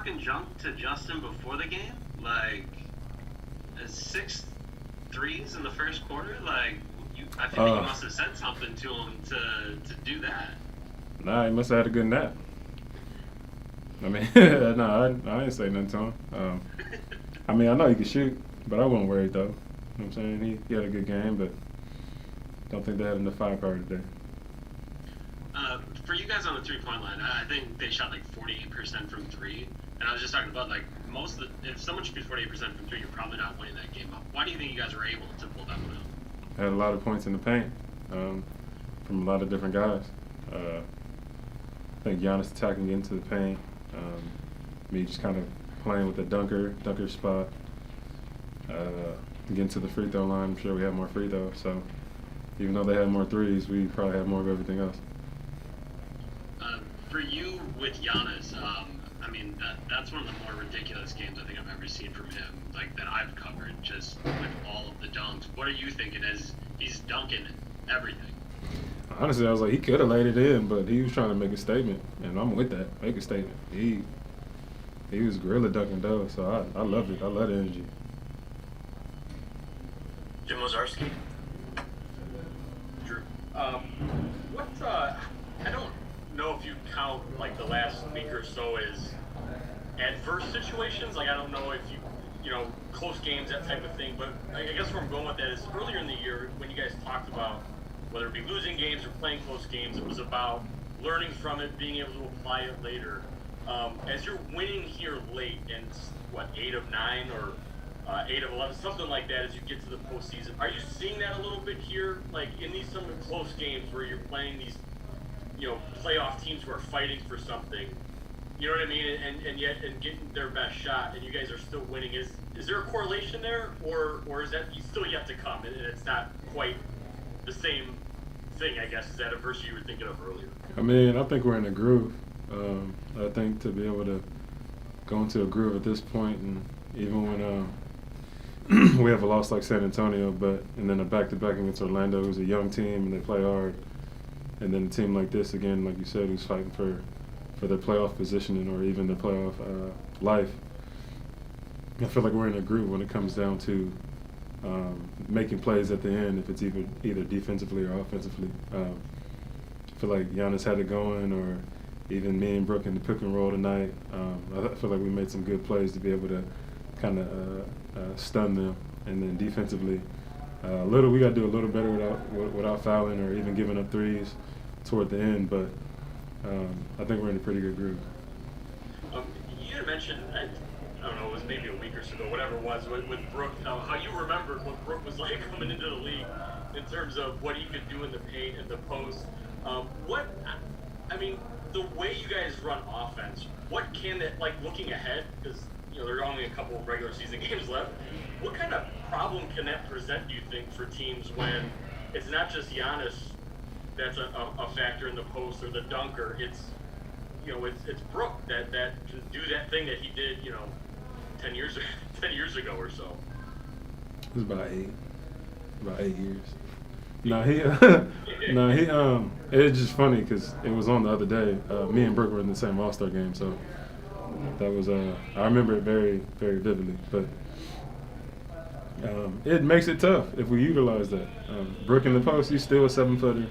talking junk to Justin before the game? Like, 6 threes in the first quarter? Like, I think you must have said something to him to do that. Nah, he must have had a good nap. I mean, no, I didn't say nothing to him. I mean, I know he could shoot, but I wasn't worried, though. You know what I'm saying? He had a good game, but don't think they had enough firepower today. For you guys on the three-point line, I think they shot like 48% from three. And I was just talking about, like, if someone shoots 48% from three, you're probably not winning that game up. Why do you think you guys were able to pull that one out? Had a lot of points in the paint from a lot of different guys. I think Giannis attacking into the paint. Me just kind of playing with the dunker spot. Getting to the free throw line, I'm sure we had more free throws. So even though they had more threes, we probably had more of everything else. For you with Giannis, I mean, that's one of the more ridiculous games I think I've ever seen from him, like that I've covered, just with all of the dunks. What are you thinking as he's dunking everything? Honestly, I was like, he could have laid it in, but he was trying to make a statement, and I'm with that. Make a statement. He was gorilla dunking though, so I loved it. I love the energy. Jim Ozarski. Jrue. I don't know if you count like the last week or so as adverse situations. Like I don't know if you know, close games, that type of thing. But I guess where I'm going with that is earlier in the year when you guys talked about whether it be losing games or playing close games, it was about learning from it, being able to apply it later. As you're winning here late, and 8 of 9 or 8 of 11, something like that, as you get to the postseason, are you seeing that a little bit here, like in these some close games where you're playing these, you know, playoff teams who are fighting for something, you know what I mean, and yet getting their best shot, and you guys are still winning? Is there a correlation there, or is that still yet to come, and it's not quite the same thing, I guess, as that adversity you were thinking of earlier? I mean, I think we're in a groove. I think to be able to go into a groove at this point, and even when we have a loss like San Antonio, and then a back-to-back against Orlando, who's a young team and they play hard, and then a team like this again, like you said, who's fighting for their playoff positioning or even their playoff life. I feel like we're in a groove when it comes down to making plays at the end, if it's either defensively or offensively. I feel like Giannis had it going, or even me and Brook in the pick and roll tonight. I feel like we made some good plays to be able to kind of stun them. And then defensively, we got to do a little better without fouling or even giving up threes toward the end. But I think we're in a pretty good groove. You had mentioned, I don't know, it was maybe a week or so ago, whatever it was, with Brook, how you remembered what Brook was like coming into the league in terms of what he could do in the paint and the post. The way you guys run offense, what can that, like looking ahead, because you know there are only a couple of regular season games left, what kind of problem can that present, do you think, for teams when it's not just Giannis that's a factor in the post or the dunker, it's Brook that can do that thing that he did, 10 years ago or so? It was about 8 years. It's just funny because it was on the other day. Me and Brook were in the same All-Star game, so that was I remember it very, very vividly. But it makes it tough if we utilize that. Brook in the post, he's still a 7-footer.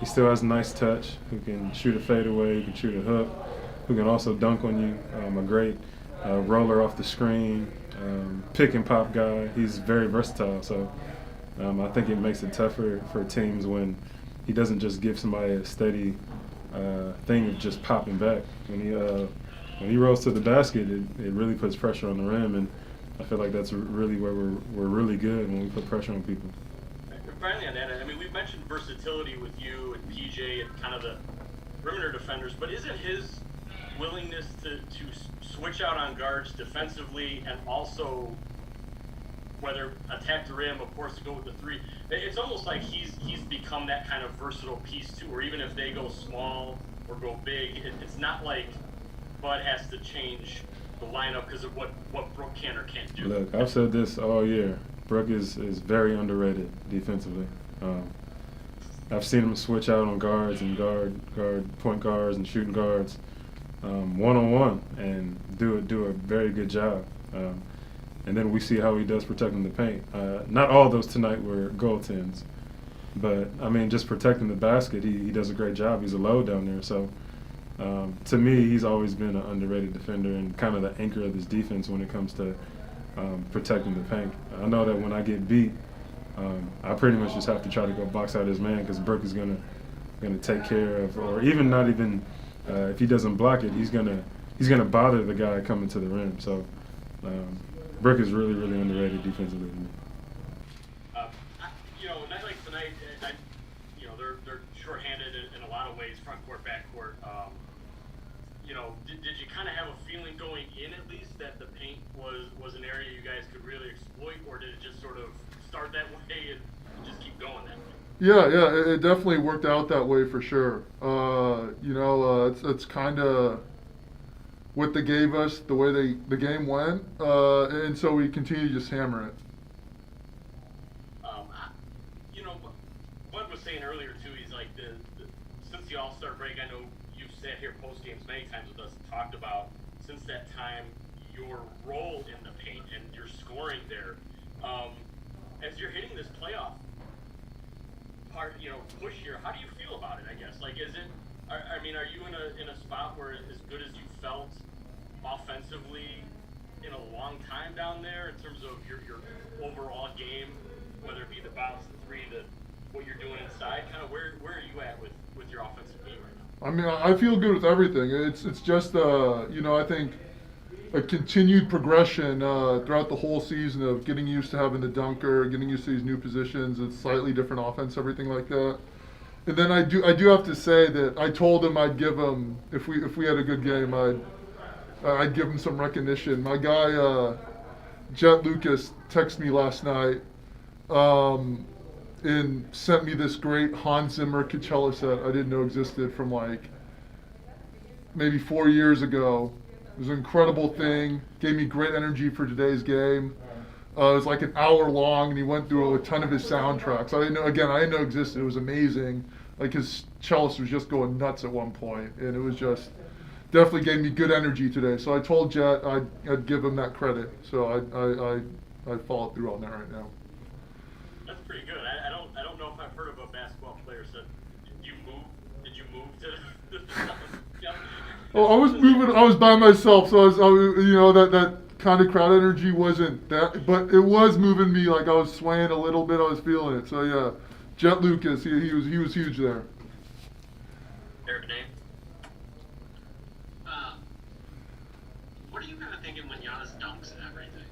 He still has a nice touch. Who can shoot a fadeaway, who can shoot a hook, who can also dunk on you. A great roller off the screen, pick and pop guy. He's very versatile. So. I think it makes it tougher for teams when he doesn't just give somebody a steady thing of just popping back. When he rolls to the basket, it really puts pressure on the rim, and I feel like that's really where we're really good when we put pressure on people. Finally on that, I mean, we've mentioned versatility with you and PJ and kind of the perimeter defenders, but isn't his willingness to switch out on guards defensively and also whether attack the rim, of course, to go with the three, it's almost like he's become that kind of versatile piece too, or even if they go small or go big, it's not like Bud has to change the lineup because of what Brook can or can't do. Look, I've said this all year. Brook is very underrated defensively. I've seen him switch out on guards and guard point guards and shooting guards. one-on-one and do a very good job. And then we see how he does protecting the paint. Not all of those tonight were goaltends, but I mean, just protecting the basket, he does a great job. He's a load down there. So to me, he's always been an underrated defender and kind of the anchor of this defense when it comes to protecting the paint. I know that when I get beat, I pretty much just have to try to go box out his man because Brook is gonna take care of, or even not even if he doesn't block it, he's gonna bother the guy coming to the rim. So Brook is really underrated defensively. A night like tonight, they're shorthanded in a lot of ways, front court, back court. Did you kind of have a feeling going in at least that the paint was an area you guys could really exploit, or did it just sort of start that way and just keep going that way? Yeah, it definitely worked out that way for sure. It's kind of what they gave us, the way the game went, and so we continue to just hammer it. Bud was saying earlier too. He's like, since the All-Star break, I know you've sat here post games many times with us and talked about since that time your role in the paint and your scoring there. As you're hitting this playoff part, push here, how do you feel about it? I guess are you in a spot where as good as you felt offensively in a long time down there in terms of your overall game, whether it be the bounce, the three, what you're doing inside, kind of where are you at with your offensive game right now? I mean, I feel good with everything. It's just I think a continued progression throughout the whole season of getting used to having the dunker, getting used to these new positions, it's slightly different offense, everything like that. And then I do have to say that I told him I'd give him, if we had a good game, I'd give him some recognition. My guy Jet Lucas texted me last night and sent me this great Hans Zimmer Coachella set I didn't know existed from maybe 4 years ago. It was an incredible thing. Gave me great energy for today's game. It was like an hour long, and he went through a ton of his soundtracks. I didn't know it existed. It was amazing. His cellist was just going nuts at one point, and it was just definitely gave me good energy today. So I told Jet I'd give him that credit. So I followed through on that right now. That's pretty good. I don't know if I've heard of a basketball player said, Did you move to? Oh, I was moving. I was by myself, so I was that kind of crowd energy wasn't that, but it was moving me. I was swaying a little bit. I was feeling it. So yeah, Jet Lucas, he was huge there. Eric name. What are you kind of thinking when Giannis dunks and everything?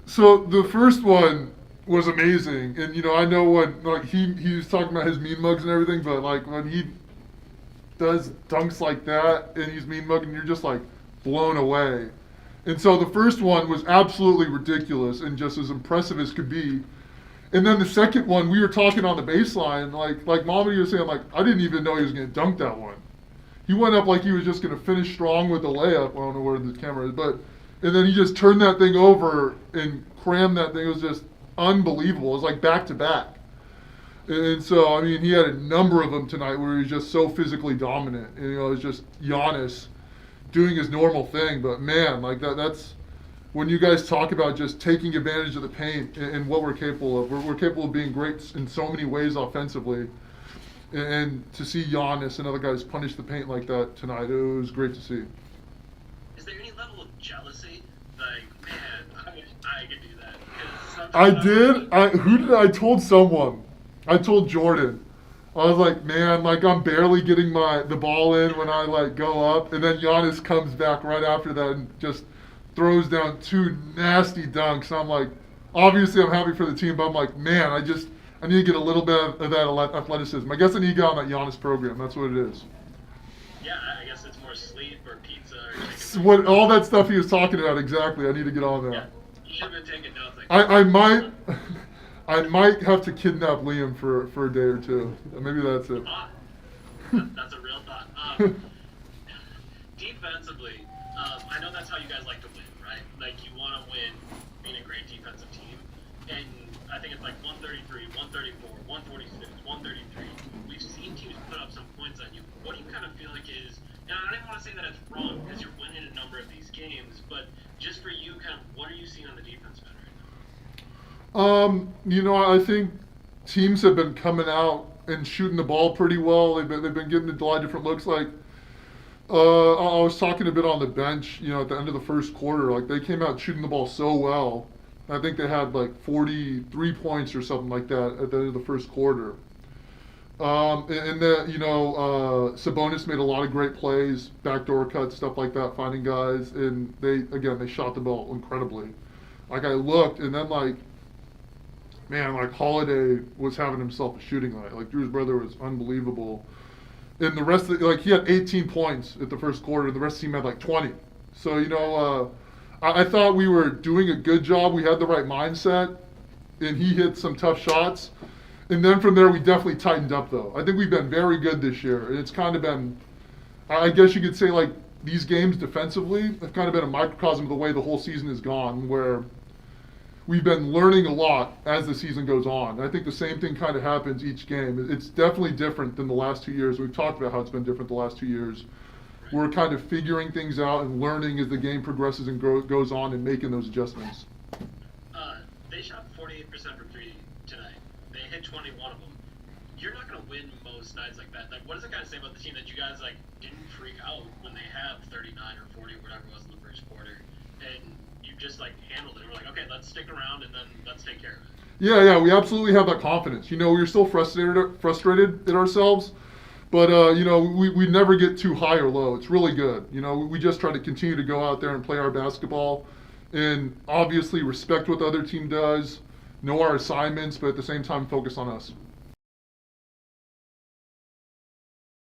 So the first one was amazing, and I know what he was talking about his mean mugs and everything, but when he does dunks like that and he's mean mugging, you're just blown away. And so the first one was absolutely ridiculous and just as impressive as could be. And then the second one, we were talking on the baseline, like Mommy was saying, I didn't even know he was going to dunk that one. He went up like he was just going to finish strong with the layup. I don't know where the camera is, and then he just turned that thing over and crammed that thing. It was just unbelievable. It was back to back. And so, he had a number of them tonight where he was just so physically dominant. And, it was just Giannis doing his normal thing. But, man, that's when you guys talk about just taking advantage of the paint and what we're capable of. We're capable of being great in so many ways offensively. And to see Giannis and other guys punish the paint like that tonight, it was great to see. Is there any level of jealousy? Man, I could do that. I did. Who did I told someone? I told Jordan. I was like, man, I'm barely getting the ball in when I go up, and then Giannis comes back right after that and just throws down two nasty dunks. I'm like, obviously I'm happy for the team, but I'm like, man, I need to get a little bit of that athleticism. I guess I need to get on that Giannis program. That's what it is. Yeah, I guess it's more sleep or pizza or chicken. All that stuff he was talking about, exactly. I need to get on that. Yeah, you should have been taking nothing. I might have to kidnap Liam for a day or two. Maybe that's it. That's a real thought. Defensively, I know that's how you guys like to win, right? You want to win being a great defensive team. and I think it's like 133, 134, 146, 133. We've seen teams put up some points on you. What do you kind of feel like is, and I don't even want to say that it's wrong because you're winning a number of these games, but just for you, kind of, what are you seeing on the defense end right now? I think teams have been coming out and shooting the ball pretty well. They've been getting a lot of different looks. Like I was talking a bit on the bench, at the end of the first quarter. Like they came out shooting the ball so well. I think they had like 43 points or something like that at the end of the first quarter. Sabonis made a lot of great plays, backdoor cuts, stuff like that, finding guys, and they shot the ball incredibly. Like I looked, and then Holiday was having himself a shooting night. Like Jrue's brother was unbelievable. And the rest of he had 18 points at the first quarter. The rest of the team had like 20. So, I thought we were doing a good job. We had the right mindset, and he hit some tough shots. And then from there, we definitely tightened up, though. I think we've been very good this year. And it's kind of been, I guess you could say, like, these games defensively have kind of been a microcosm of the way the whole season has gone, where we've been learning a lot as the season goes on. I think the same thing kind of happens each game. It's definitely different than the last 2 years. We've talked about how it's been different the last 2 years. We're kind of figuring things out and learning as the game progresses and goes on and making those adjustments. They shot 48% from three tonight. They hit 21 of them. You're not going to win most nights like that. Like, what does it kind of say about the team that you guys didn't freak out when they have 39 or 40 or whatever it was in the first quarter, and you just handled it? We're like, okay, let's stick around and then let's take care of it. Yeah, we absolutely have that confidence. We were still frustrated at ourselves, but we never get too high or low. It's really good. We just try to continue to go out there and play our basketball, and obviously respect what the other team does, know our assignments, but at the same time focus on us.